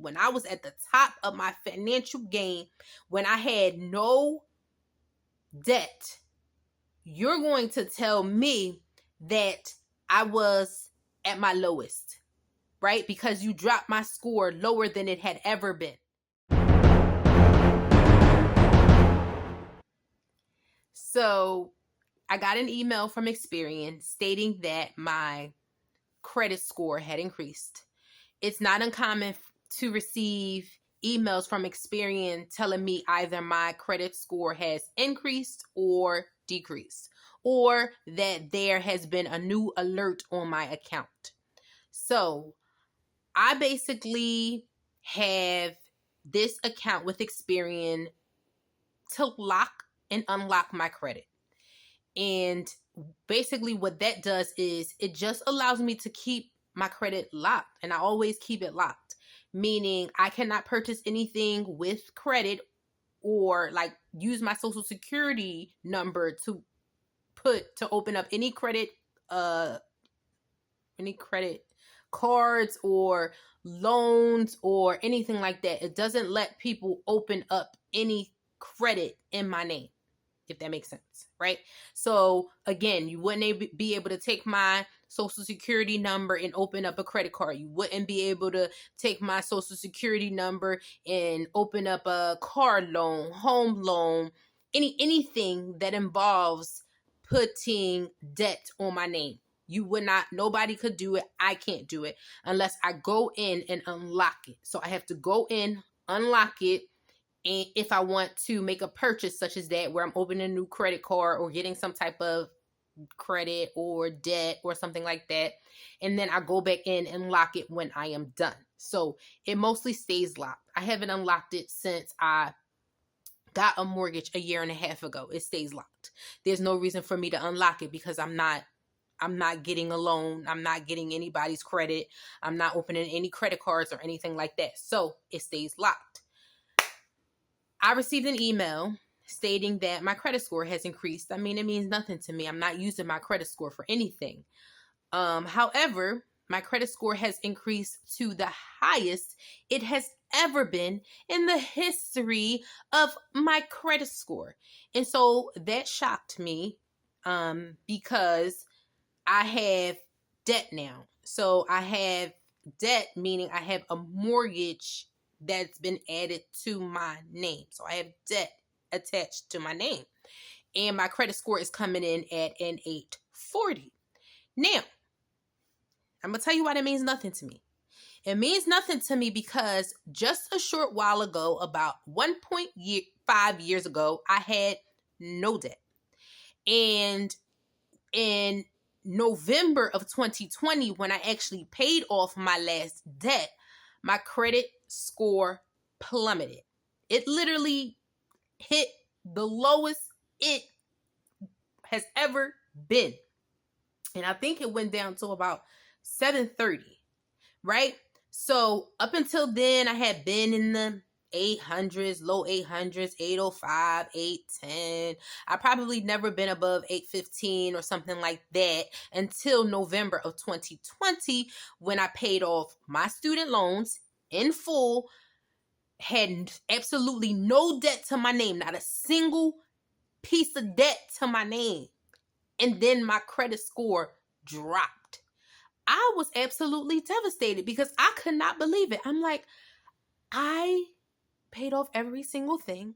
when I was at the top of my financial game, when I had no debt, you're going to tell me that I was at my lowest, right? Because you dropped my score lower than it had ever been. So I got an email from Experian stating that my credit score had increased. It's not uncommon to receive emails from Experian telling me either my credit score has increased or decreased, or that there has been a new alert on my account. So I basically have this account with Experian to lock and unlock my credit. And basically what that does is it just allows me to keep my credit locked, and I always keep it locked, meaning I cannot purchase anything with credit or like use my social security number to open up any credit cards or loans or anything like that. It doesn't let people open up any credit in my name, if that makes sense, right? So again, you wouldn't be able to take my social security number and open up a credit card. You wouldn't be able to take my social security number and open up a car loan, home loan, anything that involves putting debt on my name. You would not, nobody could do it. I can't do it unless I go in and unlock it. So I have to go in, unlock it, and if I want to make a purchase such as that, where I'm opening a new credit card or getting some type of credit or debt or something like that, and then I go back in and lock it when I am done. So it mostly stays locked. I haven't unlocked it since I got a mortgage a year and a half ago. It stays locked. There's no reason for me to unlock it because I'm not getting a loan. I'm not getting anybody's credit. I'm not opening any credit cards or anything like that. So it stays locked. I received an email stating that my credit score has increased. I mean, it means nothing to me. I'm not using my credit score for anything. However, my credit score has increased to the highest it has ever been in the history of my credit score. And so that shocked me because I have debt now. So I have debt, meaning I have a mortgage that's been added to my name. So I have debt attached to my name. And my credit score is coming in at an 840. Now, I'm going to tell you why that means nothing to me. It means nothing to me because just a short while ago, about 1.5 years ago, I had no debt. And in November of 2020, when I actually paid off my last debt, my credit score plummeted. It literally hit the lowest it has ever been. And I think it went down to about 730, right? So up until then, I had been in the 800s, low 800s, 805, 810. I probably never been above 815 or something like that until November of 2020 when I paid off my student loans in full, had absolutely no debt to my name, not a single piece of debt to my name. And then my credit score dropped. I was absolutely devastated because I could not believe it. I'm like, I paid off every single thing.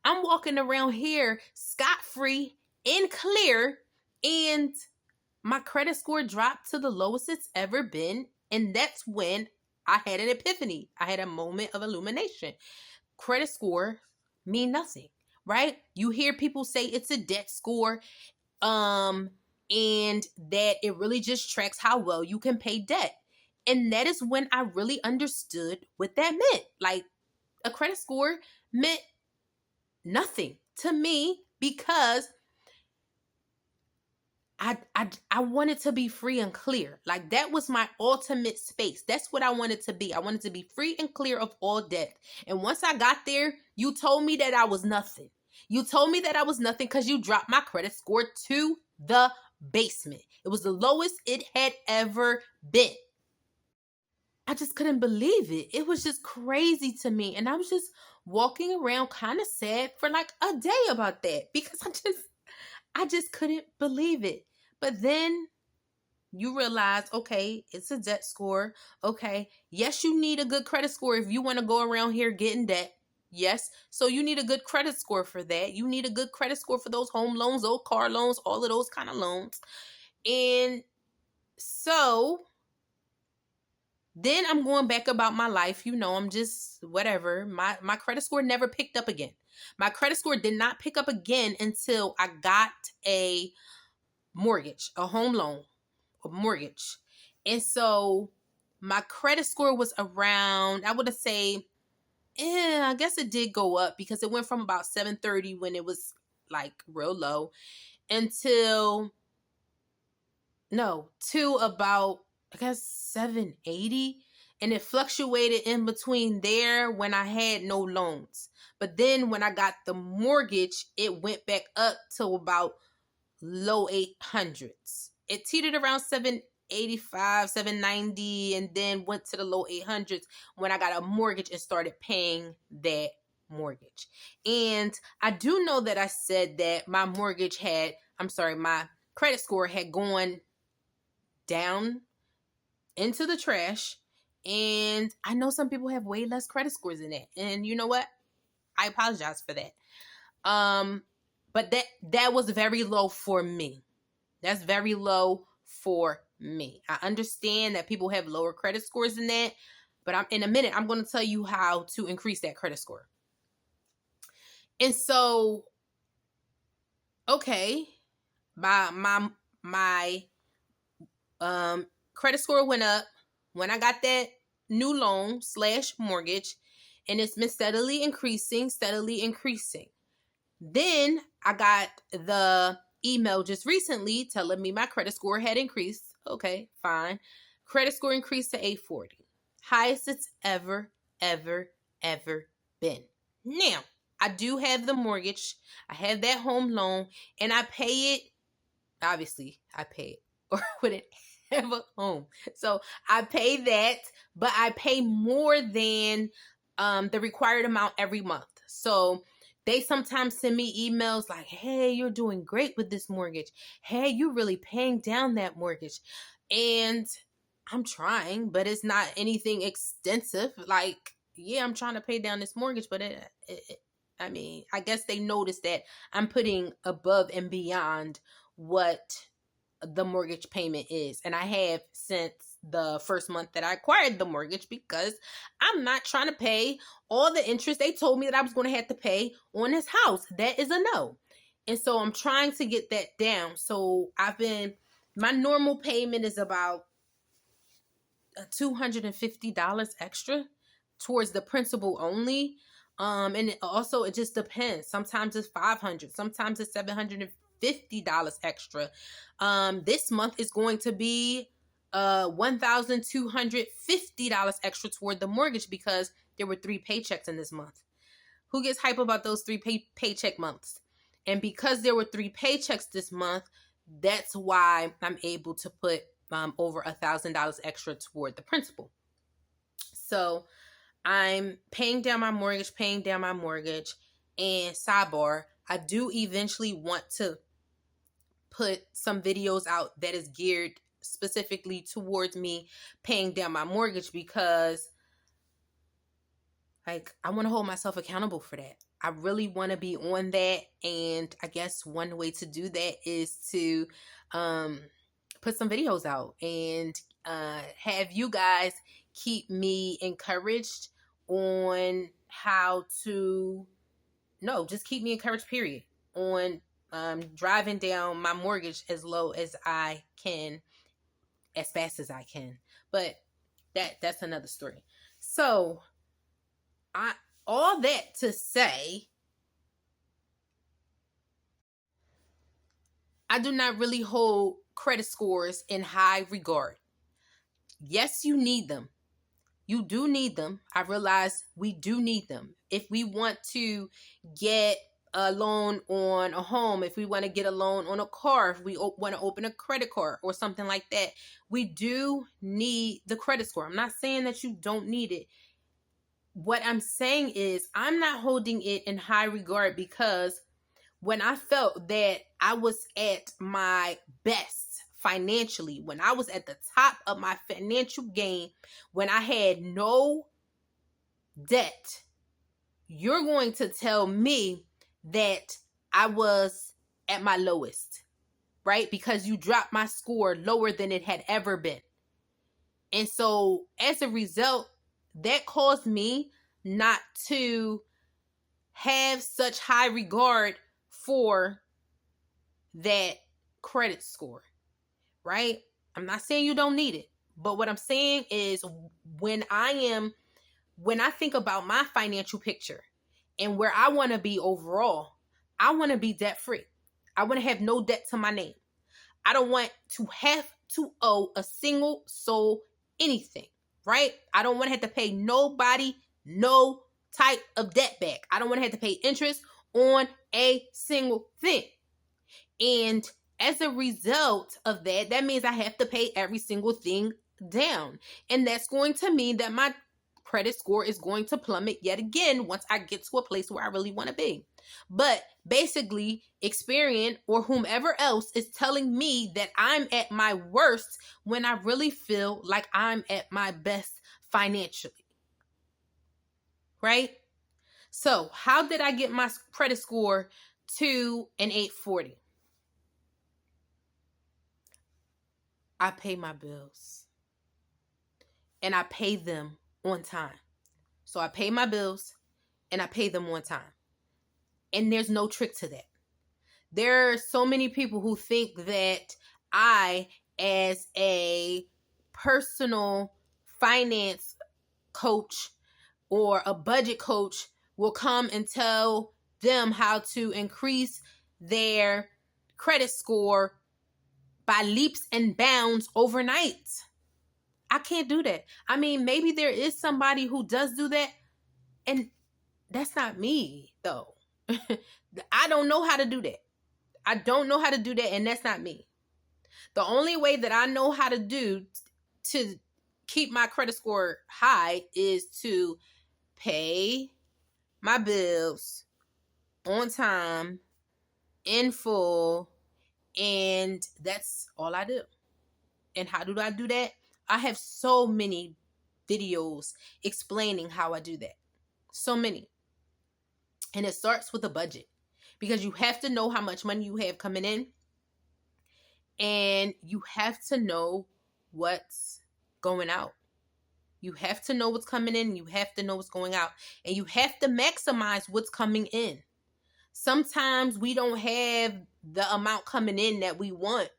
I'm walking around here scot-free and clear, and my credit score dropped to the lowest it's ever been. And that's when I had an epiphany. I had a moment of illumination. Credit score mean nothing, right? You hear people say it's a debt score, and that it really just tracks how well you can pay debt. And that is when I really understood what that meant. Like, a credit score meant nothing to me because I wanted to be free and clear. Like, that was my ultimate space. That's what I wanted to be. I wanted to be free and clear of all debt. And once I got there, you told me that I was nothing. You told me that I was nothing because you dropped my credit score to the basement. It was the lowest it had ever been. I just couldn't believe it. It was just crazy to me. And I was just walking around kind of sad for like a day about that because I just couldn't believe it. But then you realize, okay, it's a debt score. Okay, yes, you need a good credit score if you want to go around here getting debt. Yes, so you need a good credit score for that. You need a good credit score for those home loans, those car loans, all of those kind of loans. And so then I'm going back about my life. I'm just whatever. My credit score never picked up again. My credit score did not pick up again until I got a mortgage, a home loan, a mortgage. And so my credit score was around, I would say, I guess it did go up because it went from about 730 when it was like real low until, no, to about, I guess, 780. And it fluctuated in between there when I had no loans. But then when I got the mortgage, it went back up to about low 800s. It teetered around 785, 790, and then went to the low 800s when I got a mortgage and started paying that mortgage. And I do know that I said that my my credit score had gone down into the trash. And I know some people have way less credit scores than that. And you know what? I apologize for that. But that was very low for me. That's very low for me. I understand that people have lower credit scores than that, but in a minute, I'm going to tell you how to increase that credit score. And so, okay, my credit score went up when I got that new loan / mortgage, and it's been steadily increasing. Then I got the email just recently telling me my credit score had increased. Okay, fine. Credit score increased to 840. Highest it's ever been. Now, I do have the mortgage. I have that home loan, and I pay it. Obviously, I pay it, or wouldn't have a home. So I pay that, but I pay more than the required amount every month. So they sometimes send me emails like, hey, you're doing great with this mortgage. Hey, you're really paying down that mortgage. And I'm trying, but it's not anything extensive. Like, yeah, I'm trying to pay down this mortgage, but I guess they noticed that I'm putting above and beyond what the mortgage payment is. And I have since the first month that I acquired the mortgage because I'm not trying to pay all the interest they told me that I was going to have to pay on this house. That is a no. And so I'm trying to get that down. So my normal payment is about $250 extra towards the principal only. And it just depends. Sometimes it's $500, sometimes it's $750 extra. This month is going to be $1,250 extra toward the mortgage because there were 3 paychecks in this month. Who gets hype about those 3 paycheck months? And because there were 3 paychecks this month, that's why I'm able to put over $1,000 extra toward the principal. So I'm paying down my mortgage. And sidebar, I do eventually want to put some videos out that is geared specifically towards me paying down my mortgage because I want to hold myself accountable for that. I really want to be on that. And I guess one way to do that is to put some videos out and have you guys keep me encouraged on how to, just keep me encouraged, period, on driving down my mortgage as low as I can, as fast as I can. But that's another story. So all that to say, I do not really hold credit scores in high regard. Yes, you need them. You do need them. I realize we do need them. If we want to get a loan on a home, if we want to get a loan on a car, if we want to open a credit card or something like that, we do need the credit score. I'm not saying that you don't need it. What I'm saying is I'm not holding it in high regard, because when I felt that I was at my best financially, when I was at the top of my financial game, when I had no debt, you're going to tell me that I was at my lowest, right? Because you dropped my score lower than it had ever been. And so as a result, that caused me not to have such high regard for that credit score, right? I'm not saying you don't need it, but what I'm saying is when I think about my financial picture and where I want to be overall, I want to be debt free. I want to have no debt to my name. I don't want to have to owe a single soul anything, right? I don't want to have to pay nobody no type of debt back. I don't want to have to pay interest on a single thing. And as a result of that, that means I have to pay every single thing down. And that's going to mean that my credit score is going to plummet yet again once I get to a place where I really want to be. But basically, Experian or whomever else is telling me that I'm at my worst when I really feel like I'm at my best financially. Right? So, how did I get my credit score to an 840? I pay my bills. And I pay them on time. So I pay my bills and I pay them on time. And there's no trick to that. There are so many people who think that I, as a personal finance coach or a budget coach, will come and tell them how to increase their credit score by leaps and bounds overnight. I can't do that. I mean, maybe there is somebody who does do that, and that's not me, though. I don't know how to do that. I don't know how to do that, and that's not me. The only way that I know how to do to keep my credit score high is to pay my bills on time, in full, and that's all I do. And how do I do that? I have so many videos explaining how I do that. So many. And it starts with a budget, because you have to know how much money you have coming in, and you have to know what's going out. You have to know what's coming in, you have to know what's going out, and you have to maximize what's coming in. Sometimes we don't have the amount coming in that we want,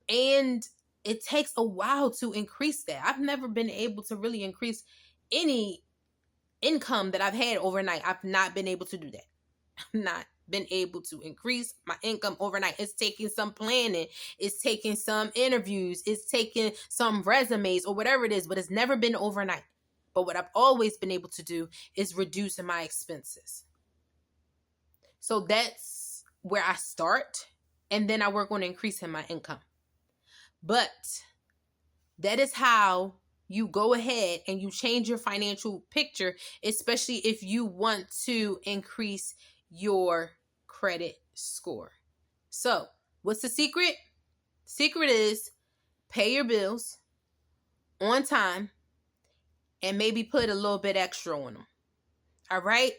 and it takes a while to increase that. I've never been able to really increase any income that I've had overnight. I've not been able to do that. I've not been able to increase my income overnight. It's taking some planning. It's taking some interviews. It's taking some resumes or whatever it is, but it's never been overnight. But what I've always been able to do is reduce my expenses. So that's where I start, and then I work on increasing my income. But that is how you go ahead and you change your financial picture, especially if you want to increase your credit score. So, what's the secret? Secret is pay your bills on time and maybe put a little bit extra on them. All right?